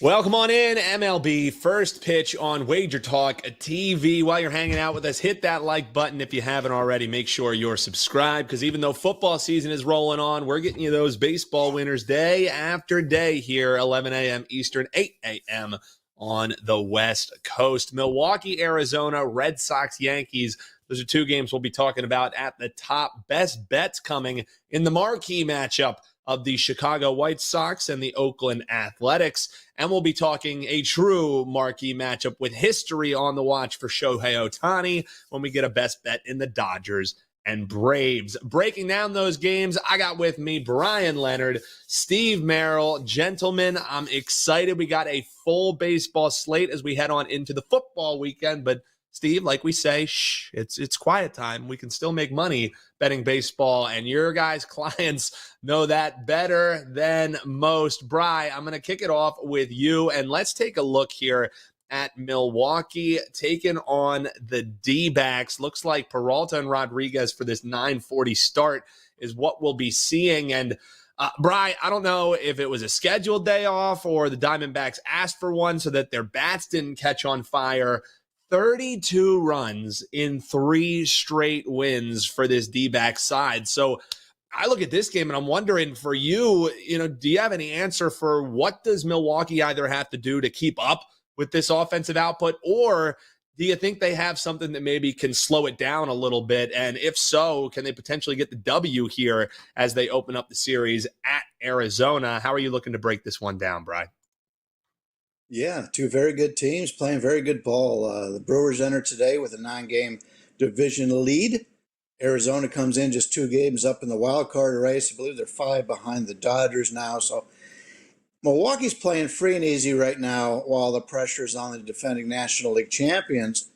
Welcome on in, MLB First Pitch on WagerTalk TV. While you're hanging out with us, hit that like button if you haven't already. Make sure you're subscribed because even though football season is rolling on, we're getting you those baseball winners day after day here, 11 a.m. Eastern, 8 a.m. on the West Coast. Milwaukee, Arizona, Red Sox, Yankees. Those are two games we'll be talking about at the top. Best bets coming in the marquee matchup of the Chicago White Sox and the Oakland Athletics. And we'll be talking a true marquee matchup with history on the watch for Shohei Ohtani when we get a best bet in the Dodgers and Braves. Breaking down those games, I got with me Bryan, Leonard, Steve Merril. Gentlemen, I'm excited. We got a full baseball slate as we head on into the football weekend, but Steve, like we say, it's quiet time. We can still make money betting baseball, and your guys' clients know that better than most. Bryan, I'm going to kick it off with you, and let's take a look here at Milwaukee taking on the D-backs. Looks like Peralta and Rodriguez for this 9:40 start is what we'll be seeing. And Bryan, I don't know if it was a scheduled day off or the Diamondbacks asked for one so that their bats didn't catch on fire. 32 runs in 3 straight wins for this D-back side. So I look at this game and I'm wondering for you, do you have any answer for what does Milwaukee either have to do to keep up with this offensive output, or do you think they have something that maybe can slow it down a little bit? And if so, can they potentially get the W here as they open up the series at Arizona? How are you looking to break this one down, Bryan? Yeah, two very good teams playing very good ball. The Brewers enter today with a 9-game division lead. Arizona comes in just 2 games up in the wild card race. I believe they're 5 behind the Dodgers now. So Milwaukee's playing free and easy right now while the pressure is on the defending National League champions.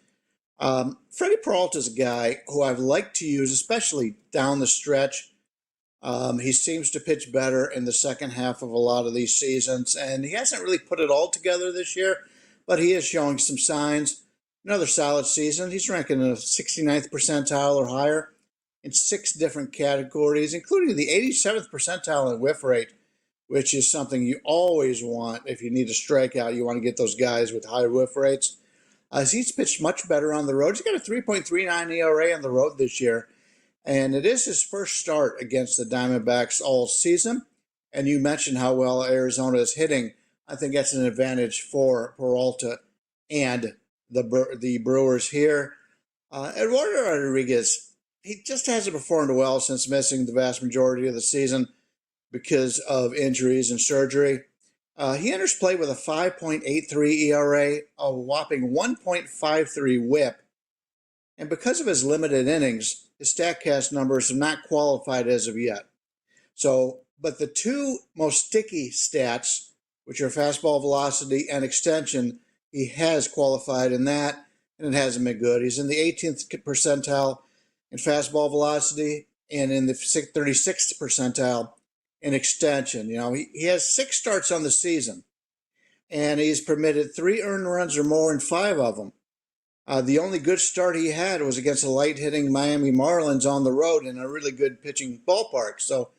Freddie Peralta's a guy who I've liked to use, especially down the stretch. He seems to pitch better in the second half of a lot of these seasons, and he hasn't really put it all together this year, but he is showing some signs. Another solid season. He's ranking in the 69th percentile or higher in 6 different categories, including the 87th percentile in whiff rate, which is something you always want if you need a strikeout. You want to get those guys with high whiff rates. He's pitched much better on the road. He's got a 3.39 ERA on the road this year. And it is his first start against the Diamondbacks all season. And you mentioned how well Arizona is hitting. I think that's an advantage for Peralta and the Brewers here. Eduardo Rodriguez, he just hasn't performed well since missing the vast majority of the season because of injuries and surgery. He enters play with a 5.83 ERA, a whopping 1.53 whip. And because of his limited innings, his StatCast numbers have not qualified as of yet. But the 2 most sticky stats, which are fastball velocity and extension, he has qualified in that, and it hasn't been good. He's in the 18th percentile in fastball velocity and in the 36th percentile in extension. He has 6 starts on the season, and he's permitted 3 earned runs or more in 5 of them. The only good start he had was against the light-hitting Miami Marlins on the road in a really good pitching ballpark. So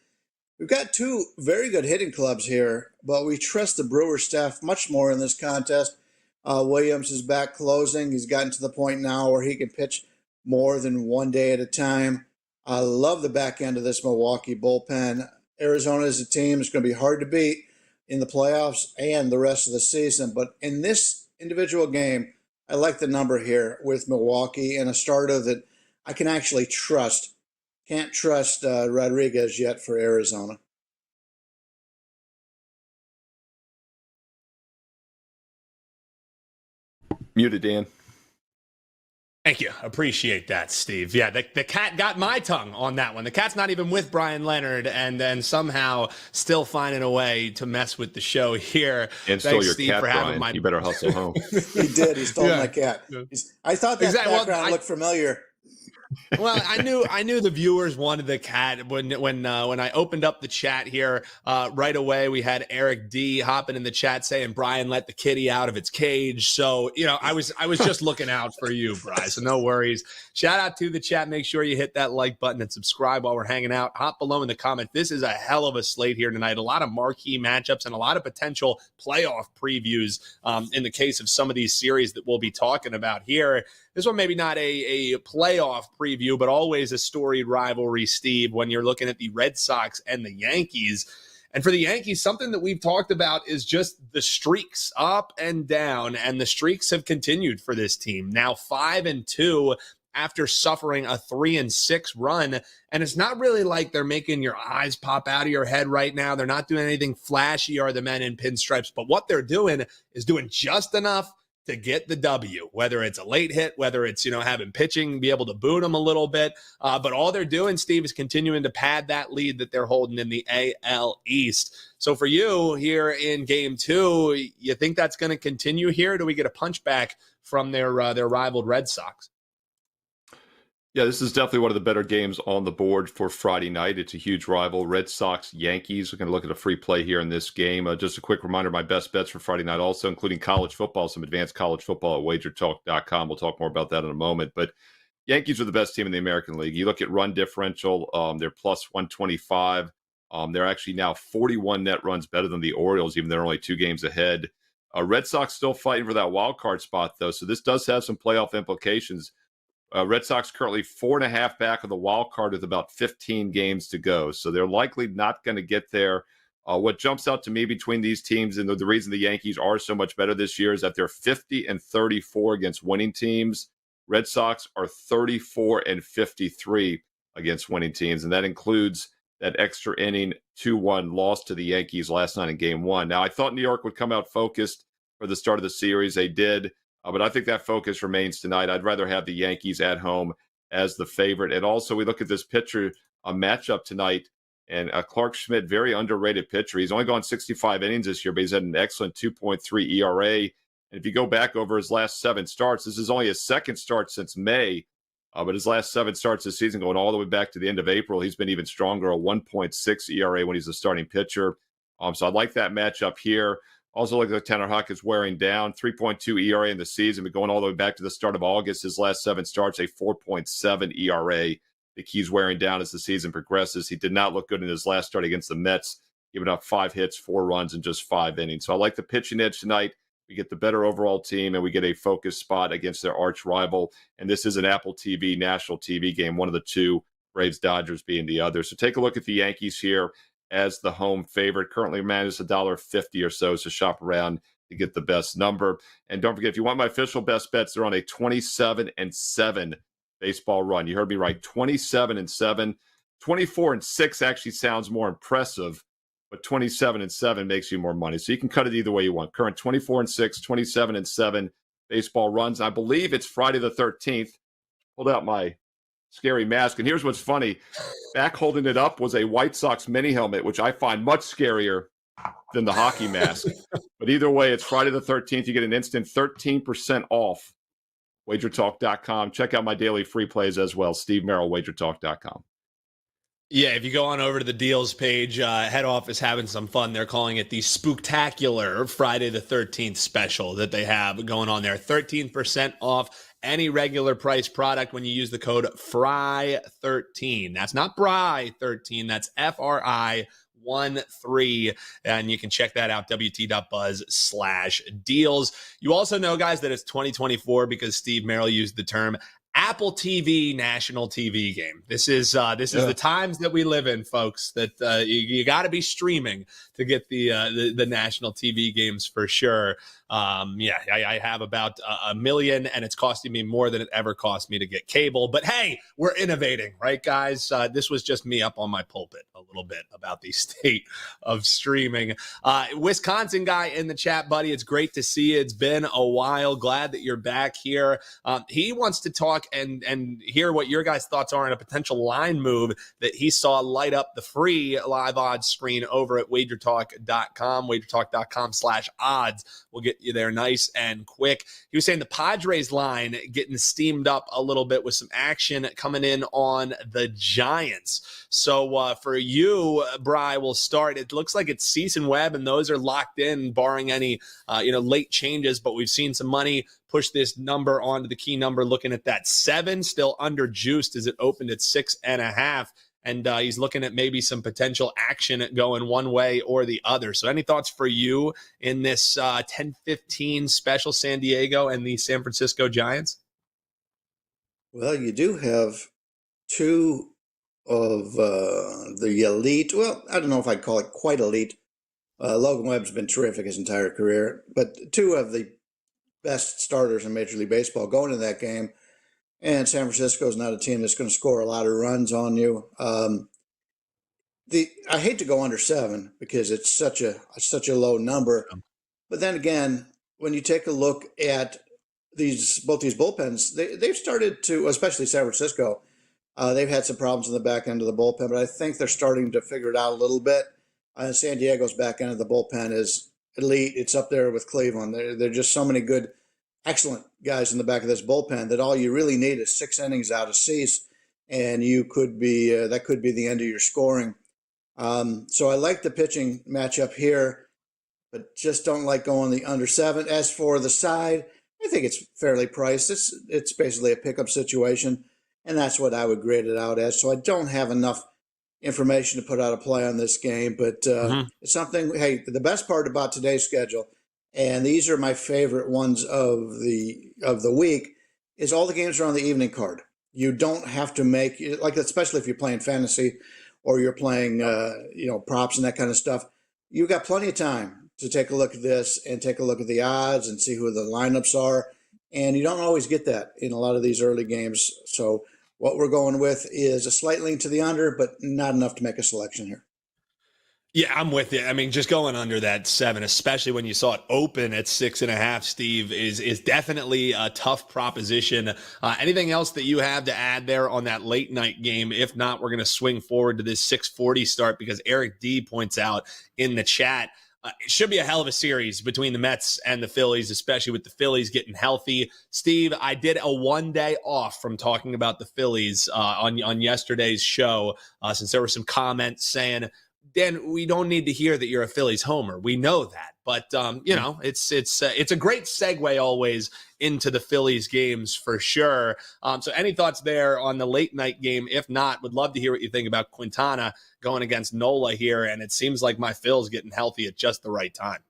we've got 2 very good hitting clubs here, but we trust the Brewers staff much more in this contest. Williams is back closing. He's gotten to the point now where he can pitch more than 1 day at a time. I love the back end of this Milwaukee bullpen. Arizona as a team is going to be hard to beat in the playoffs and the rest of the season. But in this individual game, I like the number here with Milwaukee and a starter that I can actually trust. Can't trust Rodriguez yet for Arizona. Muted, Dan. Thank you. Appreciate that, Steve. Yeah, the cat got my tongue on that one. The cat's not even with Bryan Leonard, and then somehow still finding a way to mess with the show here. And stole your Steve, cat, for having Bryan. You better hustle home. He did. He stole my cat. I thought that background looked familiar. Well, I knew the viewers wanted the cat when I opened up the chat here right away. We had Eric D hopping in the chat saying Bryan let the kitty out of its cage. So I was just looking out for you, Bryan. So no worries. Shout out to the chat. Make sure you hit that like button and subscribe while we're hanging out. Hop below in the comment. This is a hell of a slate here tonight. A lot of marquee matchups and a lot of potential playoff previews in the case of some of these series that we'll be talking about here. This one maybe not a playoff preview, but always a storied rivalry, Steve, when you're looking at the Red Sox and the Yankees. And for the Yankees, something that we've talked about is just the streaks up and down, and the streaks have continued for this team. Now 5-2 after suffering a 3-6 run, and it's not really like they're making your eyes pop out of your head right now. They're not doing anything flashy, are the men in pinstripes, but what they're doing is doing just enough to get the W, whether it's a late hit, whether it's, having pitching, be able to boot them a little bit. But all they're doing, Steve, is continuing to pad that lead that they're holding in the AL East. So for you here in game 2, you think that's going to continue here? Do we get a punch back from their rivaled Red Sox? Yeah, this is definitely one of the better games on the board for Friday night. It's a huge rival, Red Sox, Yankees. We're going to look at a free play here in this game. Just a quick reminder, my best bets for Friday night also, including college football, some advanced college football at WagerTalk.com. We'll talk more about that in a moment. But Yankees are the best team in the American League. You look at run differential, they're plus 125. They're actually now 41 net runs better than the Orioles, even though they're only 2 games ahead. Red Sox still fighting for that wild card spot, though, so this does have some playoff implications. Red Sox currently 4.5 back of the wild card with about 15 games to go. So they're likely not going to get there. What jumps out to me between these teams, and the reason the Yankees are so much better this year, is that they're 50-34 against winning teams. Red Sox are 34-53 against winning teams, and that includes that extra inning 2-1 loss to the Yankees last night in Game 1. Now, I thought New York would come out focused for the start of the series. They did. But I think that focus remains tonight. I'd rather have the Yankees at home as the favorite. And also, we look at this pitcher matchup tonight, and Clark Schmidt, very underrated pitcher. He's only gone 65 innings this year, but he's had an excellent 2.3 ERA. And if you go back over his last 7 starts, this is only his second start since May. But his last 7 starts this season, going all the way back to the end of April, he's been even stronger, a 1.6 ERA when he's a starting pitcher. So I like that matchup here. Also, look like Tanner Houck is wearing down, 3.2 ERA in the season, but going all the way back to the start of August, his last 7 starts, a 4.7 ERA. The key's wearing down as the season progresses. He did not look good in his last start against the Mets, giving up 5 hits, 4 runs in just 5 innings. So I like the pitching edge tonight. We get the better overall team, and we get a focused spot against their arch rival. And this is an Apple TV, national TV game, one of the 2, Braves-Dodgers being the other. So take a look at the Yankees here as the home favorite, currently managed $1.50 or so, so shop around to get the best number. And don't forget, if you want my official best bets, they're on a 27-7 baseball run. You heard me right, 27-7. 24-6 actually sounds more impressive, but 27-7 makes you more money. So you can cut it either way you want. Current 24-6, 27-7 baseball runs. I believe it's Friday the 13th. Hold out my scary mask. And here's what's funny. Back holding it up was a White Sox mini helmet, which I find much scarier than the hockey mask. But either way, it's Friday the 13th. You get an instant 13% off. WagerTalk.com. Check out my daily free plays as well. Steve Merril, WagerTalk.com. Yeah, if you go on over to the deals page, head office having some fun. They're calling it the Spooktacular Friday the 13th special that they have going on there. 13% off any regular price product when you use the code FRY13. That's not Bry13. That's FRI13. And you can check that out, wt.buzz/deals. You also know, guys, that it's 2024 because Steve Merril used the term Apple TV national TV game. This is the times that we live in, folks, that you got to be streaming to get the national TV games for sure. I have about 1 million, and it's costing me more than it ever cost me to get cable. But hey, we're innovating, right, guys? This was just me up on my pulpit a little bit about the state of streaming. Wisconsin guy in the chat, buddy. It's great to see you. It's been a while. Glad that you're back here. He wants to talk and hear what your guys' thoughts are on a potential line move that he saw light up the free live odds screen over at WagerTalk.com, WagerTalk.com/odds. We'll get you there nice and quick. He was saying the Padres line getting steamed up a little bit with some action coming in on the Giants. So for you, Bry, we'll start. It looks like it's Cease and Webb, and those are locked in, barring any late changes. But we've seen some money push this number onto the key number, looking at that 7, still under juiced as it opened at 6.5. And he's looking at maybe some potential action going one way or the other. So any thoughts for you in this 10-15 special San Diego and the San Francisco Giants? Well, you do have two of the elite. Well, I don't know if I'd call it quite elite. Logan Webb's been terrific his entire career, but two of the best starters in Major League Baseball going to that game. And San Francisco is not a team that's going to score a lot of runs on you. I hate to go under 7 because it's such a low number. But then again, when you take a look at both these bullpens, they've started to, especially San Francisco, they've had some problems in the back end of the bullpen, but I think they're starting to figure it out a little bit. San Diego's back end of the bullpen is elite. It's up there with Cleveland. There are just so many good, excellent guys in the back of this bullpen that all you really need is 6 innings out of Cease, and you could be that could be the end of your scoring. So I like the pitching matchup here, but just don't like going the under 7. As for the side, I think it's fairly priced. It's basically a pickup situation, and that's what I would grade it out as. So I don't have enough information to put out a play on this game, but it's something. Hey, the best part about today's schedule, and these are my favorite ones of the week, is all the games are on the evening card. You don't have to make, like, especially if you're playing fantasy or you're playing props and that kind of stuff. You've got plenty of time to take a look at this and take a look at the odds and see who the lineups are, and you don't always get that in a lot of these early games. So what we're going with is a slight lean to the under, but not enough to make a selection here. Yeah, I'm with you. I mean, just going under that 7, especially when you saw it open at 6.5, Steve, is definitely a tough proposition. Anything else that you have to add there on that late night game? If not, we're going to swing forward to this 6:40 start, because Eric D points out in the chat, it should be a hell of a series between the Mets and the Phillies, especially with the Phillies getting healthy. Steve, I did a 1 day off from talking about the Phillies on yesterday's show, since there were some comments saying, Dan, we don't need to hear that you're a Phillies homer. We know that. But, it's a great segue always into the Phillies games for sure. So any thoughts there on the late night game? If not, would love to hear what you think about Quintana going against Nola here. And it seems like my Phil's getting healthy at just the right time.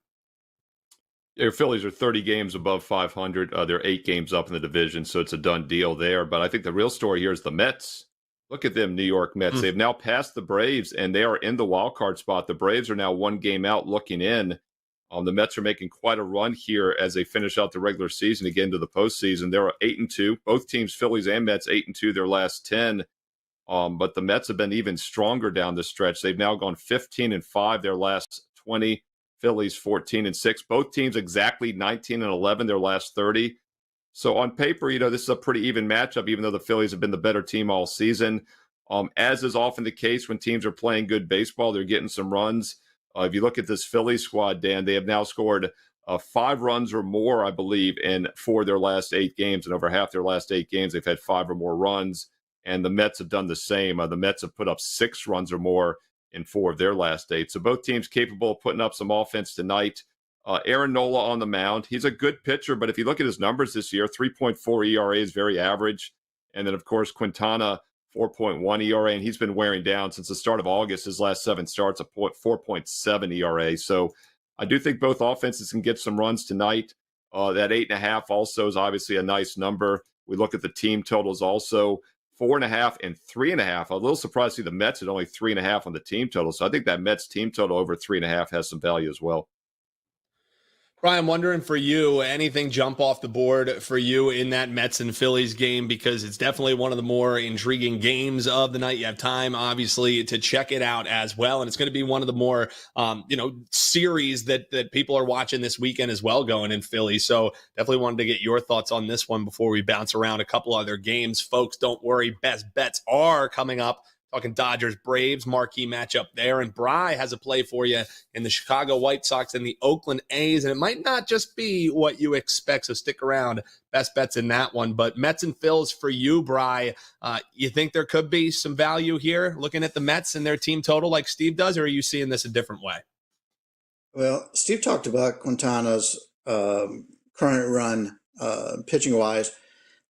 Your Phillies are 30 games above 500. They're 8 games up in the division, so it's a done deal there. But I think the real story here is the Mets. Look at them, New York Mets. They've now passed the Braves, and they are in the wild card spot. The Braves are now 1 game out looking in. The Mets are making quite a run here as they finish out the regular season, again to the postseason. They're 8-2. Both teams, Phillies and Mets, 8-2 their last 10. But the Mets have been even stronger down the stretch. They've now gone 15-5 their last 20. Phillies 14-6. Both teams exactly 19-11 their last 30. So on paper, this is a pretty even matchup, even though the Phillies have been the better team all season. As is often the case when teams are playing good baseball, they're getting some runs. If you look at this Phillies squad, Dan, they have now scored 5 runs or more, I believe, in 4 of their last 8 games. And over half their last 8 games, they've had 5 or more runs. And the Mets have done the same. The Mets have put up 6 runs or more in 4 of their last 8. So both teams capable of putting up some offense tonight. Aaron Nola on the mound. He's a good pitcher, but if you look at his numbers this year, 3.4 ERA is very average. And then, of course, Quintana, 4.1 ERA, and he's been wearing down since the start of August. His last 7 starts, a 4.7 ERA. So I do think both offenses can get some runs tonight. That 8.5 also is obviously a nice number. We look at the team totals also, 4.5 and 3.5. I'm a little surprised to see the Mets at only 3.5 on the team total. So I think that Mets team total over 3.5 has some value as well. Bryan, I'm wondering for you, anything jump off the board for you in that Mets and Phillies game? Because it's definitely one of the more intriguing games of the night. You have time, obviously, to check it out as well. And it's going to be one of the more, series that people are watching this weekend as well going in Philly. So definitely wanted to get your thoughts on this one before we bounce around a couple other games. Folks, don't worry. Best bets are coming up. Talking Dodgers, Braves, marquee matchup there. And Bry has a play for you in the Chicago White Sox and the Oakland A's. And it might not just be what you expect, so stick around. Best bets in that one. But Mets and Phils for you, Bry. You think there could be some value here looking at the Mets and their team total like Steve does, or are you seeing this a different way? Well, Steve talked about Quintana's current run, pitching-wise,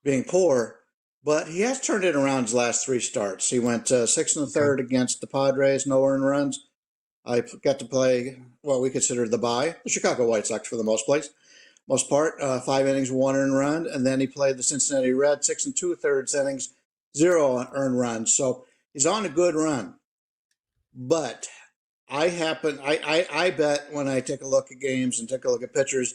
being poor, but he has turned it around his last three starts. He went 6 1/3 against the Padres, no earned runs. I got to play what we consider the bye, the Chicago White Sox for the most part, 5 innings, 1 earned run, and then he played the Cincinnati Reds, 6 2/3 innings, 0 earned runs. So he's on a good run. But I bet when I take a look at games and take a look at pitchers,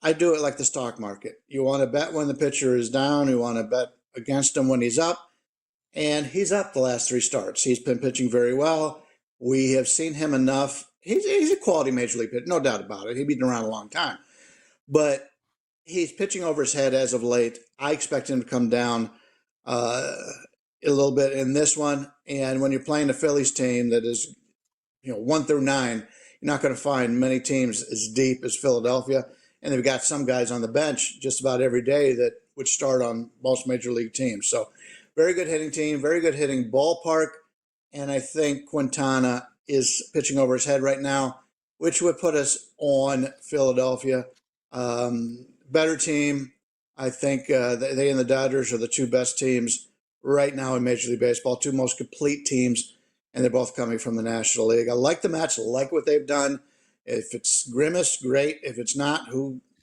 I do it like the stock market. You want to bet when the pitcher is down. You want to bet against him when he's up. And he's up the last three starts. He's been pitching very well. We have seen him enough. He's a quality major league pitcher, no doubt about it. He's been around a long time. But he's pitching over his head as of late. I expect him to come down a little bit in this one. And when you're playing a Phillies team that is 1 through 9, you're not going to find many teams as deep as Philadelphia. And they've got some guys on the bench just about every day that would start on most major league teams. So very good hitting team, very good hitting ballpark. And I think Quintana is pitching over his head right now, which would put us on Philadelphia. Better team. I think they and the Dodgers are the two best teams right now in Major League Baseball, two most complete teams, and they're both coming from the National League. I like the match. I like what they've done. If it's Grimace, great. If it's not,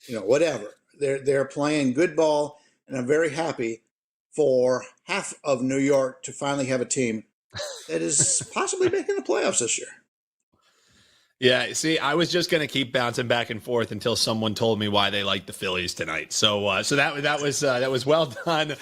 whatever. They're playing good ball, and I'm very happy for half of New York to finally have a team that is possibly making the playoffs this year. Yeah, see, I was just going to keep bouncing back and forth until someone told me why they like the Phillies tonight. So that was well done.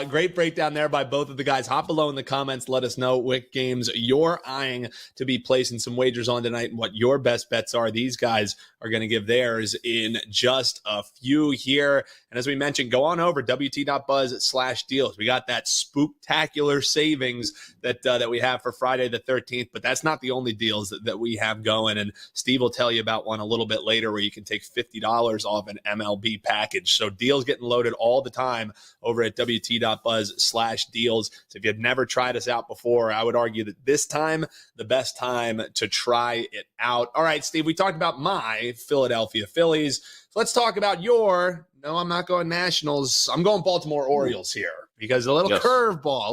Great breakdown there by both of the guys. Hop below in the comments. Let us know what games you're eyeing to be placing some wagers on tonight and what your best bets are. These guys are going to give theirs in just a few here. And as we mentioned, go on over WT.buzz/deals. We got that spooktacular savings that we have for Friday the 13th, but that's not the only deals that we have going. And Steve will tell you about one a little bit later where you can take $50 off an MLB package. So deals getting loaded all the time over at WT.buzz/deals. So if you've never tried us out before, I would argue that this time, the best time to try it out. All right, Steve, we talked about my Philadelphia Phillies. So let's talk about your, no, I'm not going Nationals. I'm going Baltimore Orioles here because a little curveball, a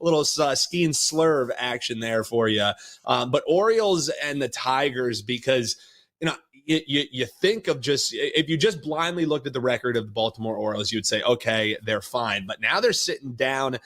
little ski and slurve action there for you. But Orioles and the Tigers, because, you think of just, if you just blindly looked at the record of the Baltimore Orioles, you'd say, okay, they're fine. But now they're sitting down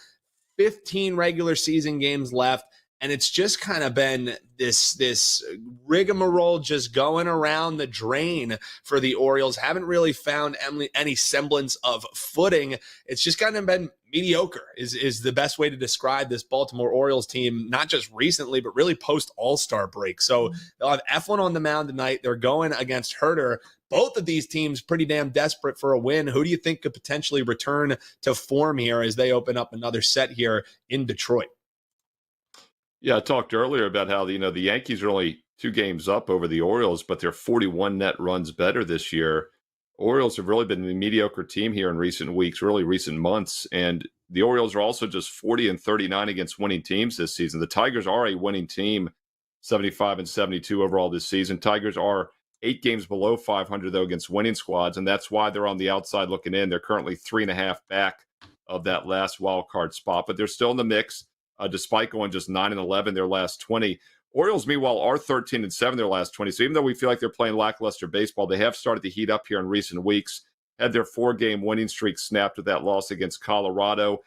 15 regular season games left. And it's just kind of been this rigmarole just going around the drain for the Orioles. Haven't really found any semblance of footing. It's just kind of been mediocre is the best way to describe this Baltimore Orioles team, not just recently, but really post All-Star break. So they'll have Eflin on the mound tonight. They're going against Herter. Both of these teams pretty damn desperate for a win. Who do you think could potentially return to form here as they open up another set here in Detroit? Yeah, I talked earlier about how the Yankees are only 2 games up over the Orioles, but they're 41 net runs better this year. Orioles have really been a mediocre team here in recent weeks, really recent months, and the Orioles are also just 40-39 against winning teams this season. The Tigers are a winning team, 75-72 overall this season. Tigers are 8 games below 500 though against winning squads, and that's why they're on the outside looking in. They're currently 3.5 back of that last wild card spot, but they're still in the mix. Despite going just 9-11 their last 20. Orioles, meanwhile, are 13-7 their last 20. So even though we feel like they're playing lackluster baseball, they have started to heat up here in recent weeks. Had their 4-game winning streak snapped with that loss against Colorado.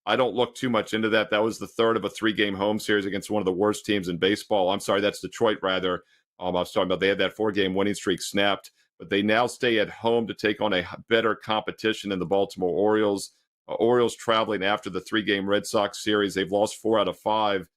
I don't look too much into that. That was the third of a 3-game home series against one of the worst teams in baseball. I'm sorry, that's Detroit, rather. I was talking about they had that 4-game winning streak snapped. but they now stay at home to take on a better competition in the Baltimore Orioles. Orioles traveling after the 3-game Red Sox series. They've lost 4 out of 5.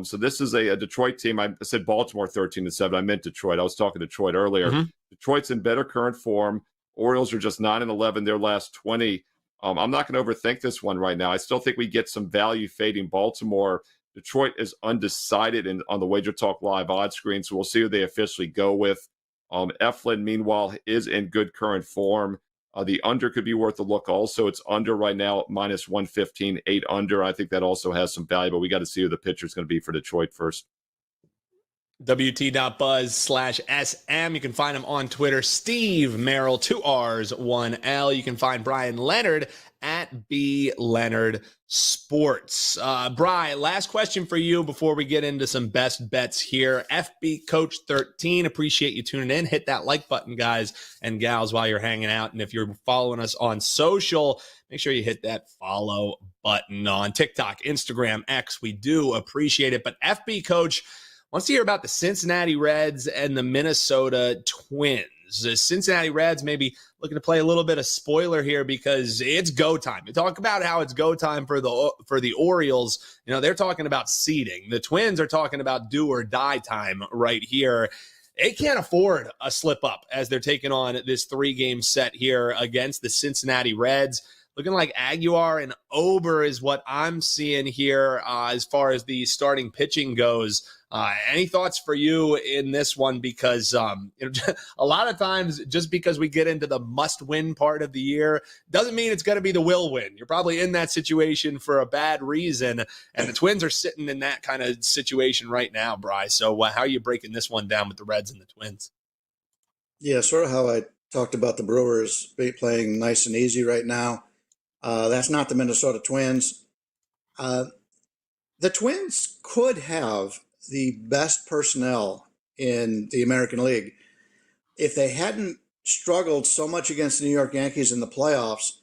So this is a Detroit team. I said Baltimore 13-7. I meant Detroit. I was talking Detroit earlier. Mm-hmm. Detroit's in better current form. Orioles are just 9-11 their last 20. I'm not going to overthink this one right now. I still think we get some value fading Baltimore. Detroit is undecided on the WagerTalk Live odds screen, so we'll see who they officially go with. Eflin, meanwhile, is in good current form. The under could be worth a look also. It's under right now, minus 115, 8 under. I think that also has some value, but we got to see who the pitcher is going to be for Detroit first. WT.buzz/SM. You can find him on Twitter. Steve Merril, 2 R's, 1 L. You can find Bryan Leonard at B Leonard Sports. Bryan, last question for you before we get into some best bets here. FB Coach 13. Appreciate you tuning in. Hit that like button, guys and gals, while you're hanging out. And if you're following us on social, make sure you hit that follow button on TikTok, Instagram, X. We do appreciate it. But FB Coach wants to hear about the Cincinnati Reds and the Minnesota Twins. The Cincinnati Reds maybe looking to play a little bit of spoiler here because it's go time. You talk about how it's go time for the Orioles. You know, they're talking about seeding. The Twins are talking about do or die time right here. They can't afford a slip up as they're taking on this 3-game set here against the Cincinnati Reds. Looking like Aguilar and Ober is what I'm seeing here as far as the starting pitching goes. Any thoughts for you in this one? Because a lot of times, just because we get into the must-win part of the year, doesn't mean it's going to be the will win. You're probably in that situation for a bad reason, and the Twins are sitting in that kind of situation right now, Bry. So how are you breaking this one down with the Reds and the Twins? Yeah, sort of how I talked about the Brewers playing nice and easy right now. That's not the Minnesota Twins. The Twins could have the best personnel in the American League if they hadn't struggled so much against the New York Yankees in the playoffs,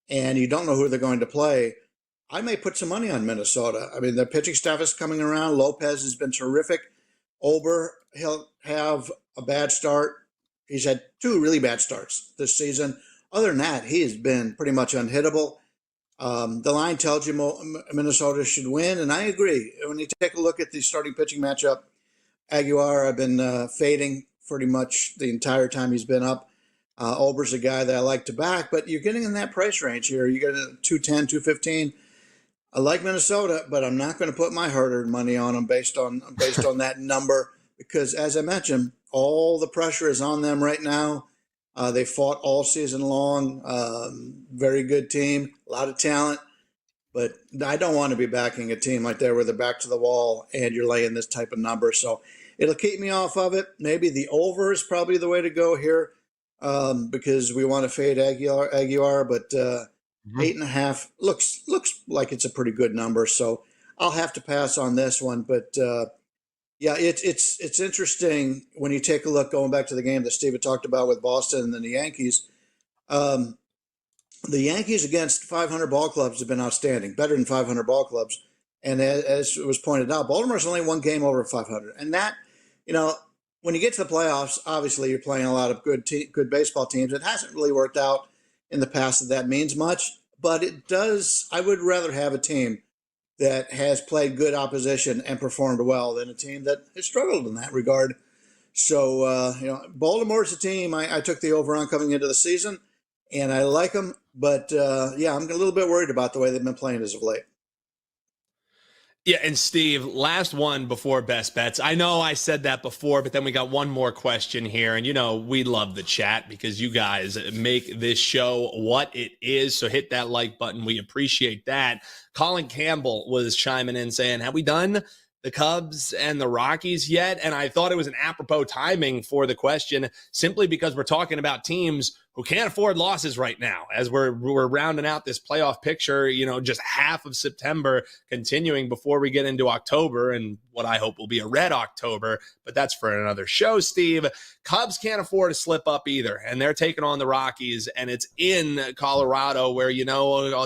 and you don't know who they're going to play. I may put some money on Minnesota. I mean, their pitching staff is coming around. Lopez has been terrific. Ober, he'll have a bad start. He's had 2 really bad starts this season. Other than that, he has been pretty much unhittable. The line tells you Minnesota should win, and I agree. When you take a look at the starting pitching matchup, Aguilar, I've been fading pretty much the entire time he's been up. Ober's a guy that I like to back, but you're getting in that price range here. You get a 210, 215. I like Minnesota, but I'm not going to put my hard-earned money on them based on that number because, as I mentioned, all the pressure is on them right now. They fought all season long. Very good team, a lot of talent. But I don't want to be backing a team like that where they're back to the wall and you're laying this type of number. So it'll keep me off of it. Maybe the over is probably the way to go here because we want to fade Aguilar. But 8.5 looks like it's a pretty good number. So I'll have to pass on this one. But yeah, it's interesting when you take a look, going back to the game that Steve had talked about with Boston and then the Yankees. The Yankees against 500 ball clubs have been outstanding, better than 500 ball clubs. And as it was pointed out, Baltimore's only 1 game over 500. And that, when you get to the playoffs, obviously you're playing a lot of good baseball teams. It hasn't really worked out in the past that means much, but it does. I would rather have a team that has played good opposition and performed well than a team that has struggled in that regard. So, Baltimore's a team I took the over on coming into the season, and I like them. But, I'm a little bit worried about the way they've been playing as of late. Yeah, and Steve, last one before best bets. I know I said that before, but then we got one more question here. And, we love the chat because you guys make this show what it is. So hit that like button. We appreciate that. Colin Campbell was chiming in saying, have we done the Cubs and the Rockies yet? And I thought it was an apropos timing for the question simply because we're talking about teams who can't afford losses right now as we're rounding out this playoff picture, just half of September continuing before we get into October and what I hope will be a red October, but that's for another show, Steve. Cubs can't afford to slip up either, and they're taking on the Rockies, and it's in Colorado where,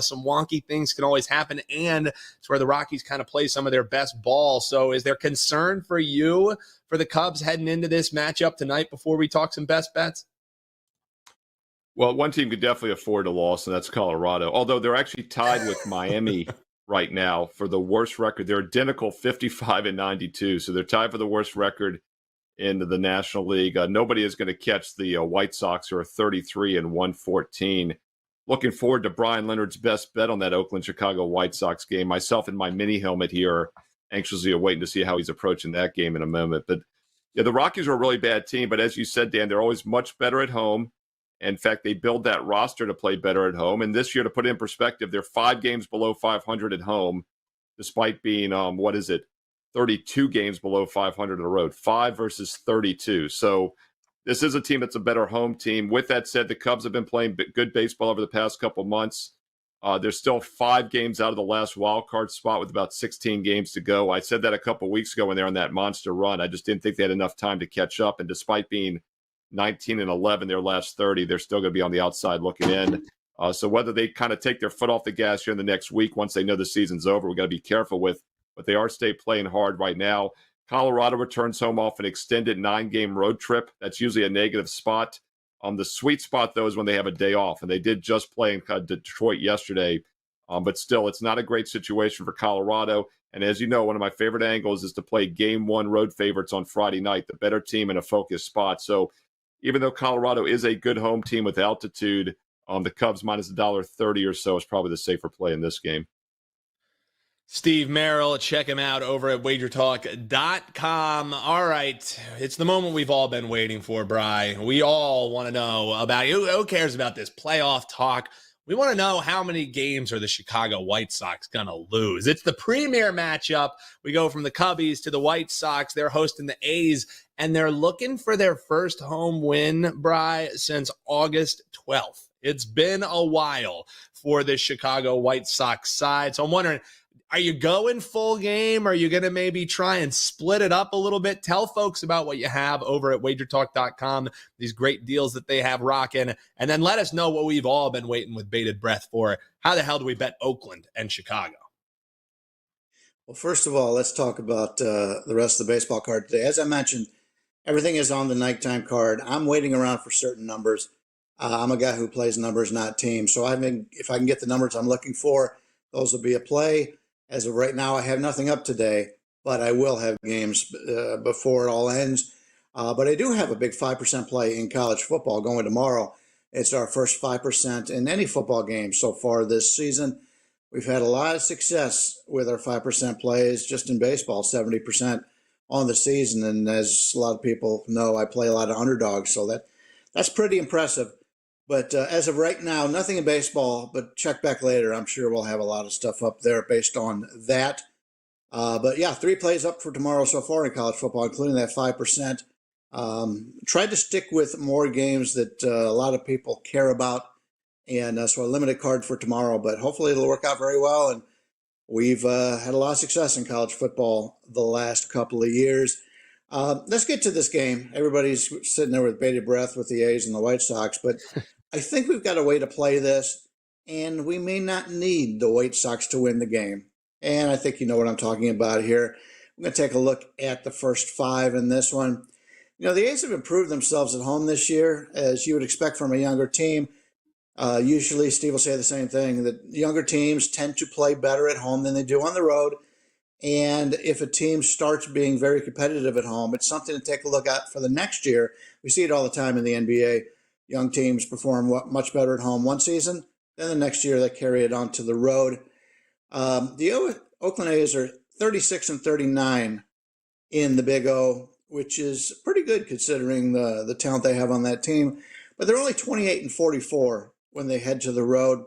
some wonky things can always happen, and it's where the Rockies kind of play some of their best ball. So is there concern for you for the Cubs heading into this matchup tonight before we talk some best bets? Well, one team could definitely afford a loss, and that's Colorado. Although they're actually tied with Miami right now for the worst record. They're identical, 55 and 92. So they're tied for the worst record in the National League. Nobody is going to catch the White Sox, who are 33 and 114. Looking forward to Bryan Leonard's best bet on that Oakland-Chicago White Sox game. Myself and my mini helmet here are anxiously awaiting to see how he's approaching that game in a moment. But yeah, the Rockies are a really bad team. But as you said, Dan, they're always much better at home. In fact, they build that roster to play better at home. And this year, to put it in perspective, they're 5 games below 500 at home, despite being, 32 games below 500 on the road. 5 versus 32. So this is a team that's a better home team. With that said, the Cubs have been playing good baseball over the past couple months. They're still 5 games out of the last wild card spot with about 16 games to go. I said that a couple weeks ago when they're on that monster run. I just didn't think they had enough time to catch up. And despite being 19 and 11 their last 30, they're still going to be on the outside looking in. So whether they kind of take their foot off the gas here in the next week once they know the season's over, we got to be careful with. But they are playing hard right now. Colorado returns home off an extended 9-game road trip. That's usually a negative spot. The sweet spot, though, is when they have a day off. And they did just play in Detroit yesterday. But still, it's not a great situation for Colorado. And as you know, one of my favorite angles is to play Game 1 road favorites on Friday night, the better team in a focused spot. So even though Colorado is a good home team with altitude, the Cubs minus $1.30 or so is probably the safer play in this game. Steve Merril, check him out over at WagerTalk.com. All right, it's the moment we've all been waiting for, Bryan. We all want to know about you. Who cares about this playoff talk? We want to know how many games are the Chicago White Sox going to lose. It's the premier matchup. We go from the Cubbies to the White Sox. They're hosting the A's, and they're looking for their first home win, Bryan, since August 12th. It's been a while for the Chicago White Sox side. So I'm wondering, are you going full game? Are you going to maybe try and split it up a little bit? Tell folks about what you have over at WagerTalk.com, these great deals that they have rocking, and then let us know what we've all been waiting with bated breath for. How the hell do we bet Oakland and Chicago? Well, first of all, let's talk about the rest of the baseball card today. As I mentioned, everything is on the nighttime card. I'm waiting around for certain numbers. I'm a guy who plays numbers, not teams. So if I can get the numbers I'm looking for, those will be a play. As of right now, I have nothing up today, but I will have games before it all ends. But I do have a big 5% play in college football going tomorrow. It's our first 5% in any football game so far this season. We've had a lot of success with our 5% plays just in baseball, 70% on the season. And as a lot of people know, I play a lot of underdogs, so that's pretty impressive. But as of right now, nothing in baseball, but check back later. I'm sure we'll have a lot of stuff up there based on that. But yeah, 3 plays up for tomorrow so far in college football, including that 5%. Tried to stick with more games that a lot of people care about. And so a limited card for tomorrow, but hopefully it'll work out very well. And we've had a lot of success in college football the last couple of years. Let's get to this game. Everybody's sitting there with bated breath with the A's and the White Sox, but I think we've got a way to play this, and we may not need the White Sox to win the game. And I think you know what I'm talking about here. I'm going to take a look at the first 5 in this one. You know, the A's have improved themselves at home this year, as you would expect from a younger team. Usually, Steve will say the same thing, that younger teams tend to play better at home than they do on the road. And if a team starts being very competitive at home, it's something to take a look at for the next year. We see it all the time in the NBA. Young teams perform much better at home one season, then the next year they carry it on to the road. The Oakland A's are 36 and 39 in the Big O, which is pretty good considering the talent they have on that team. But they're only 28 and 44 when they head to the road.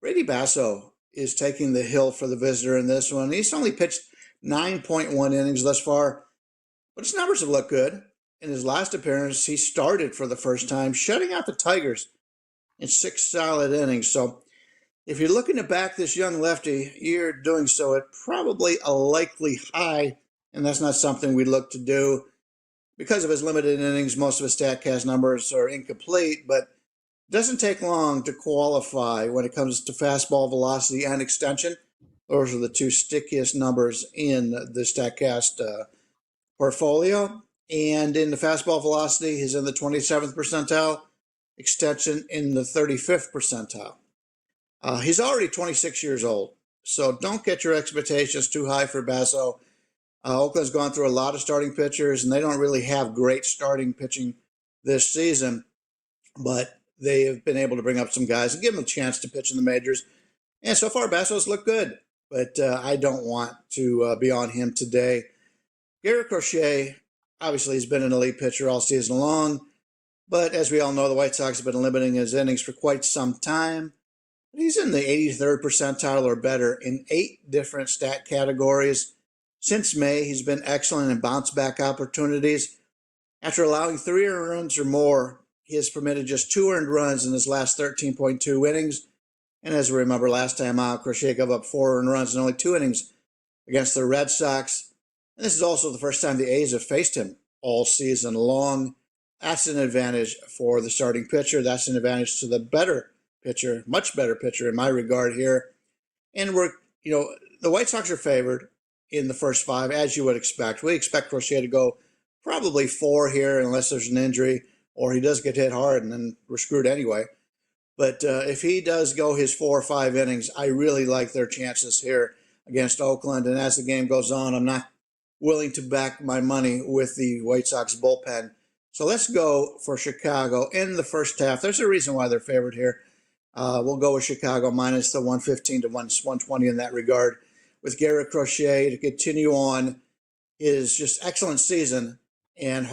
Brady Basso is taking the hill for the visitor in this one. He's only pitched 9.1 innings thus far, but his numbers have looked good. In his last appearance, he started for the first time, shutting out the Tigers in 6 solid innings. So if you're looking to back this young lefty, you're doing so at probably a likely high, and that's not something we look to do. Because of his limited innings, most of his StatCast numbers are incomplete, but it doesn't take long to qualify when it comes to fastball velocity and extension. Those are the 2 stickiest numbers in the StatCast portfolio. And in the fastball velocity, he's in the 27th percentile. extension in the 35th percentile. He's already 26 years old, so don't get your expectations too high for Basso. Oakland's gone through a lot of starting pitchers, and they don't really have great starting pitching this season, but they have been able to bring up some guys and give them a chance to pitch in the majors. And so far, Basso's looked good, but I don't want to be on him today. Garrett Crochet, obviously, he's been an elite pitcher all season long, but as we all know, the White Sox have been limiting his innings for quite some time. He's in the 83rd percentile or better in 8 different stat categories. Since May, he's been excellent in bounce-back opportunities. After allowing 3 earned runs or more, he has permitted just 2 earned runs in his last 13.2 innings. And as we remember, last time out, Crochet gave up 4 earned runs in only 2 innings against the Red Sox. And this is also the first time the A's have faced him all season long. That's an advantage for the starting pitcher. That's an advantage to the better pitcher, much better pitcher in my regard here. And the White Sox are favored in the first 5, as you would expect. We expect Crochet to go probably 4 here unless there's an injury or he does get hit hard and then we're screwed anyway. But if he does go his 4 or 5 innings, I really like their chances here against Oakland. And as the game goes on, I'm not willing to back my money with the White Sox bullpen. So let's go for Chicago in the first half. There's a reason why they're favored here. We'll go with Chicago minus the 115 to 120 in that regard, with Garrett Crochet to continue on his just excellent season and